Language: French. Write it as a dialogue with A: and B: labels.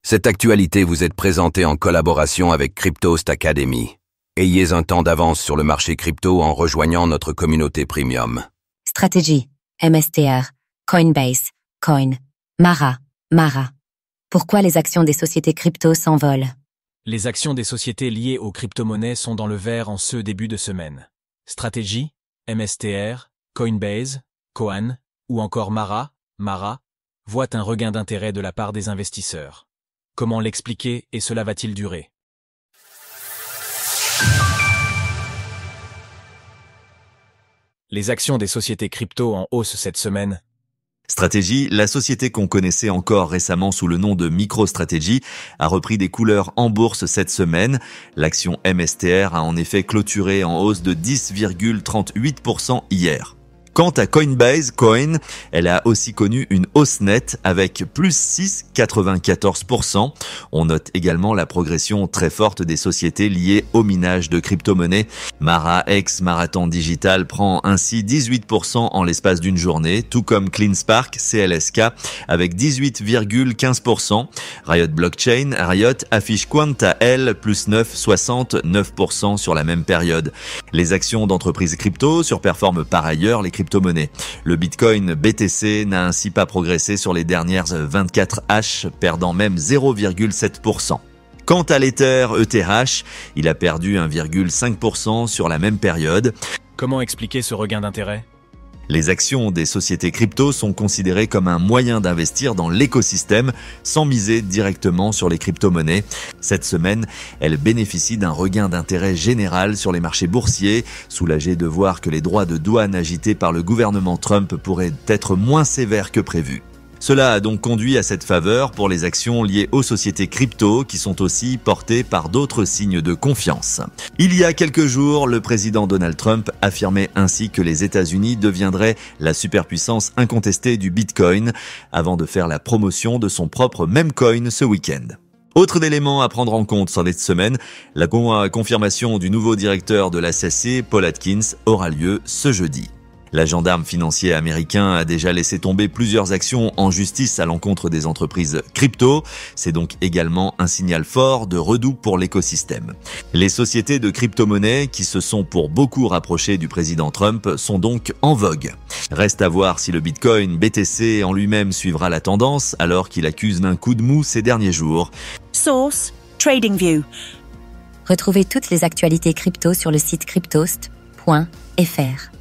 A: Cette actualité vous est présentée en collaboration avec Cryptost Academy. Ayez un temps d'avance sur le marché crypto en rejoignant notre communauté premium.
B: Stratégie, MSTR, Coinbase, Coin, Mara. Pourquoi les actions des sociétés crypto s'envolent?
C: Les actions des sociétés liées aux crypto-monnaies sont dans le vert en ce début de semaine. Stratégie, MSTR, Coinbase, Coin, ou encore Mara voient un regain d'intérêt de la part des investisseurs. Comment l'expliquer et cela va-t-il durer? Les actions des sociétés crypto en hausse cette semaine.
D: Stratégie, la société qu'on connaissait encore récemment sous le nom de MicroStrategy, a repris des couleurs en bourse cette semaine. L'action MSTR a en effet clôturé en hausse de 10,38% hier. Quant à Coinbase, Coin, elle a aussi connu une hausse nette avec plus 6,94%. On note également la progression très forte des sociétés liées au minage de crypto-monnaies. Mara ex-Marathon Digital prend ainsi 18% en l'espace d'une journée, tout comme CleanSpark, CLSK, avec 18,15%. Riot Blockchain, Riot affiche quant à elle plus 9,69% sur la même période. Les actions d'entreprises crypto surperforment par ailleurs les crypto-monnaies. Le Bitcoin BTC n'a ainsi pas progressé sur les dernières 24 H, perdant même 0,7%. Quant à l'Ether ETH, il a perdu 1,5% sur la même période.
C: Comment expliquer ce regain d'intérêt?
D: Les actions des sociétés crypto sont considérées comme un moyen d'investir dans l'écosystème sans miser directement sur les crypto-monnaies. Cette semaine, elles bénéficient d'un regain d'intérêt général sur les marchés boursiers, soulagés de voir que les droits de douane agités par le gouvernement Trump pourraient être moins sévères que prévu. Cela a donc conduit à cette faveur pour les actions liées aux sociétés crypto qui sont aussi portées par d'autres signes de confiance. Il y a quelques jours, le président Donald Trump affirmait ainsi que les États-Unis deviendraient la superpuissance incontestée du Bitcoin avant de faire la promotion de son propre memecoin ce week-end. Autre élément à prendre en compte cette semaine, la confirmation du nouveau directeur de la SEC, Paul Atkins, aura lieu ce jeudi. La gendarme financier américain a déjà laissé tomber plusieurs actions en justice à l'encontre des entreprises crypto. C'est donc également un signal fort de redout pour l'écosystème. Les sociétés de crypto-monnaies, qui se sont pour beaucoup rapprochées du président Trump, sont donc en vogue. Reste à voir si le Bitcoin BTC en lui-même suivra la tendance, alors qu'il accuse d'un coup de mou ces derniers jours.
E: Source, TradingView.
B: Retrouvez toutes les actualités crypto sur le site cryptost.fr.